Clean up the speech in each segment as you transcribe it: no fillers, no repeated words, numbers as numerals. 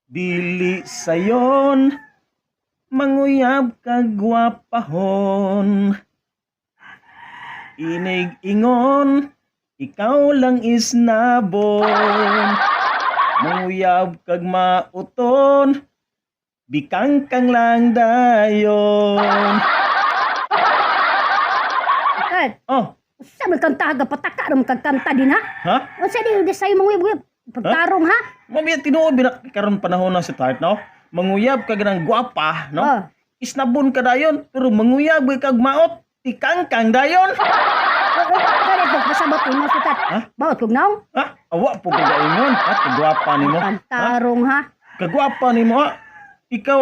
Dili sayon, manguyab kagwapahon. Inig ingon, ikaw lang isnabon. Manguyab kag mauton, bikang kang lang dayon. Kad, Oh, sa man kang taga pataka ram kang kanta din ha? ha? O sa di say mga wib pagtarong ha? Mami tinuod binak karon panahon na si Tart, no? Manguyab kag nang gwapa, no? Oh. Isnabon ka dayon, pero manguyab kag maot, bikang kang dayon. Ganit ko kasabot mo sa tat. Ha? Bawat kog naong Ha? Awa po kag ingon, ha? Kagwapa nimo. Ha? kantarong ha? Kagwapa nimo, ha? Ikaw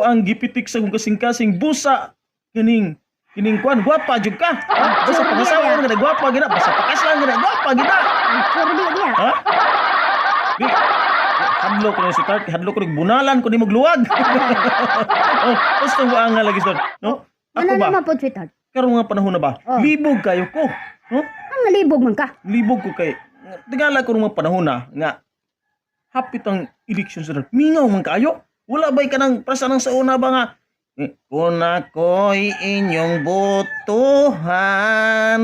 ang gipitik sa kong kasing-kasing busa kining kwan gwapa jud ka. Ha? Basta pangasawa nga gwapa gina, basta pakaslan nga gwapa gina. Ang surdi niya. Ha? Di hadlo ko na si Tart, hadlo ko ning bunalan ko nimo gluwag. Oh, basta ba nga lagi sir, no? Ano Ako ba? naman po sweetheart? Karon nga panahon na ba? Oh. Libog kayo ko. No? Ang nalibog man ka. Libog ko kay tingala ko mga panahon na nga hapit ang election sa mingaw man kayo. Wala ba'y ka nang prasa ng sa una ba nga kung ako'y inyong botohan,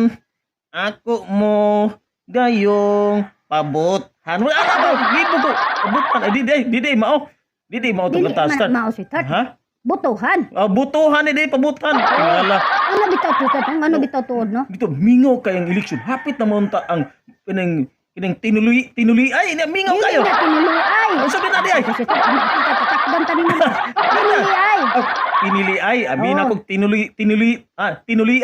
ako mo gayong pabothan. Wala na ba? Libog ko. Pabothan. Di mao. Di mao itong kantastan. Mao sweetheart. Ha? Butuhan. Botohan di pabothan. Tingala. Ano bitaw sweetheart? Ano bitaw tuod no? Dito mingaw kayang election. Hapit na monta ang kinang tinuli ay mingaw Dili kayo. na tinuloy. Ano sabi na di ay? Kasi ang tatakdan tanin mo. Tinuloy. Tinili ay, abi na Oo. kog tinuli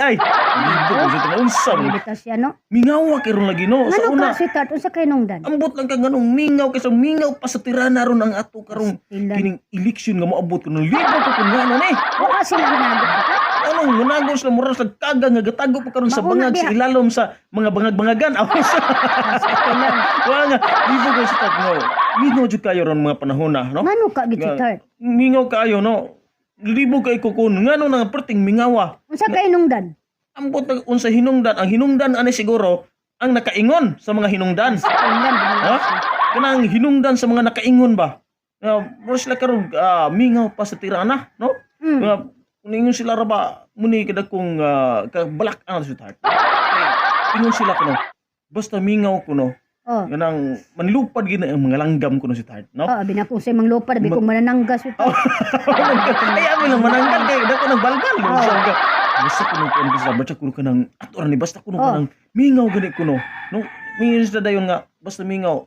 ay. Libo ko sa unsa. Bitaw siya no? Mingaw ka ron lagi no. Sa Ano una, ka sweetheart? Unsa kay nungdan? ambot lang ka ganong mingaw kaysa mingaw pa sa tirana ron ang ato karong Ilan. kining election nga moabot ko ng libo ko kung nga ni. Wala sila nanagot ka? Anong managos na moras nagkaga nga gatago pa karon sa Mauna bangag diha. sa ilalom sa mga bangag-bangagan. Awas. Wala nga, libo ko sa tatno. Mingaw jud kayo ron mga panahon na, no? Ngano ka gid sweetheart? Mingaw kayo, no? Libo kay kukun. Ngano nga perting mingawa. Unsa kay nungdan? Ambot na unsa hinungdan. Ang hinungdan ani siguro ang nakaingon sa mga hinungdan. Tingnan Ha? Kanang hinungdan sa mga nakaingon ba? Moras sila karon mingaw pa sa tirana, no? Mm. Ningon sila ra ba muni kada kung kabalak ang sweetheart. Ingon sila kuno. Basta mingaw kuno. Oh. Ganang manlupad gina ang mga langgam kuno sweetheart, no? Oh, binakong sa imong lupad, bi kong manananggas ito. Ay amin lang mananggal kay dako nang balgal. Basta kuno kuno sa bacha kuno kanang ato ra ni basta kuno Oh. kanang mingaw gani kuno. No, mingaw sa dayon nga basta mingaw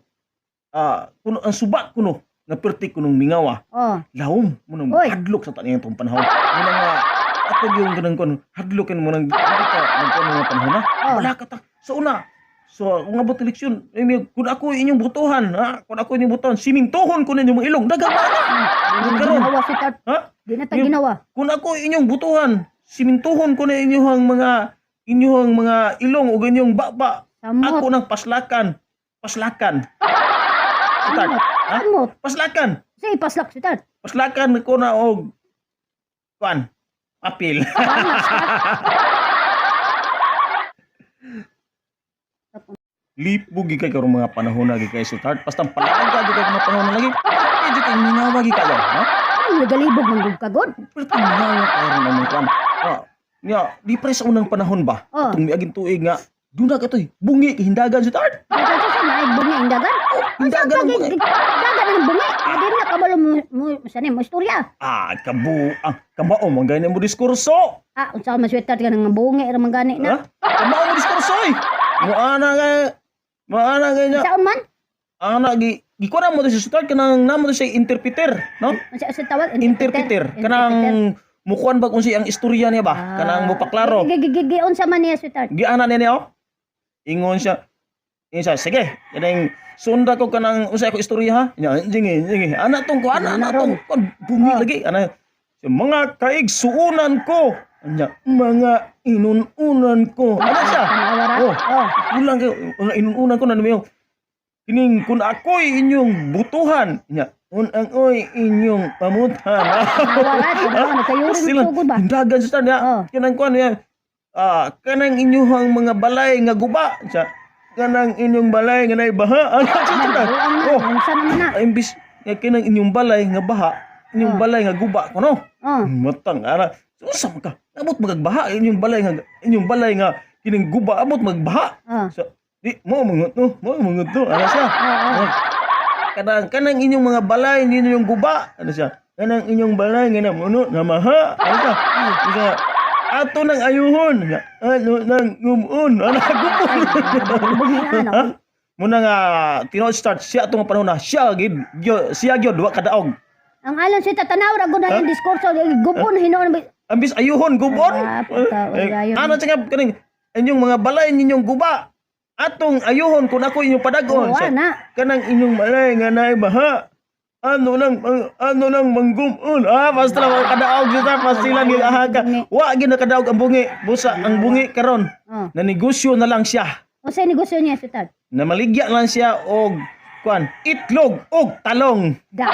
kuno ang suba kuno nga perti kunong mingaw Oh. Lahom mo nang Oy. hadlok sa taniyang tong panahon. Mo nang ato yung ganang kon hadlokin mo nang nagkuno nga panahon na. Oh. Wala ka ta sa una. So, kung abot eleksyon, kung ako inyong butuhan, ha? Kung ako inyong butuhan, simintuhon ko ninyo mga ilong, dagang na. Di na Karon, ginawa sweetheart. ha? Di na ta Yung- ginawa. Kung ako inyong butuhan, simintuhon ko na inyong mga ilong o inyong baba. Samot. Ako nang paslakan. Paslakan. Start. Samot. Ha? Samot. Paslakan. Say paslak sweetheart. Paslakan ko na og kuan. Apil. Lipog gikay karong mga panahon na gikay sweetheart. Basta palaga gikay mga panahon na lagi. Medyo kay minawa gikayo, ha? Ay, nagalibog man gud kagod. Pero kay minawa karon ang kuan. Di pre sa unang panahon ba? Oh. Itong miaging tuig nga duna ka toy. Bungi kay hindagan sweetheart. Sa na ay bunga indagan. Hindagan ang bungi. Dagan ang bunga. Di na kabalo mo sanin mo istorya. Kamao man ganyan mo diskurso. Unsa man sweetheart ka nang bunga ra man gani Ha? na. Kamao mo diskurso oy. Moana nga Sa man? ana gikuha mo to sa sweetheart kanang namo to sa interpreter, no? Sa tawag Interpreter. Kanang mukuan ba kung si ang istorya niya ba? Kanang mo paklaro. Gigi unsa man niya sweetheart? Giana niya oh. Ingon siya. Sige. Kanang sunda ko kanang unsa ako istorya ha? Sige. Ana tong ko ana tong bungi lagi. Ana mga kaigsuunan ko. Anya, mga inununan ko. Ano siya? Oh. Kulang kayo. Mga inununan ko na naman yung kining kung ako'y inyong butuhan. Anya, kung ako'y inyong pamutan. Nagkayurin mo ba? Hindagan sa niya. Oh. Kanang kuan niya. Kanang inyong mga balay nga guba. Siya, kanang inyong balay nga naibaha. Ano siya? Ang sana man na. Imbis nga kinang inyong balay nga baha, inyong balay nga guba kuno. Oh. Matang ara. Unsa man ka? Abot magbaha inyong balay nga kining guba abot magbaha. Oh. So, di mo mangut to. Ano siya? Oh. Kanang inyong mga balay inyong guba. Ano siya? Kanang inyong balay nga namuno nga maha. Ano siya? Ano siya? Ato nang ayuhon. Ano nang gumun. Ano gupon. Ano? Ha? Muna nga tinuod start siya atong panahon na siya gyud wa kadaog. Ang alam si tatanaw ra gud ang diskurso gubon hinuon. Ambis ayuhon gubon. Puta, ayayon. Ano sa kaning inyong mga balay ninyong guba. Atong ayuhon kung ako inyong padagon. Oo, ana. Kanang inyong balay nga naay baha. Ano nang manggumun. Basta lang kadaog kita pasilang yung ahaka. Wa gyud nakadaog ang bungi. Busa ang bungi karon. Oh. Na negosyo na lang siya. O sa negosyo niya si Tad? Na maligya lang siya og itlog og talong. Da.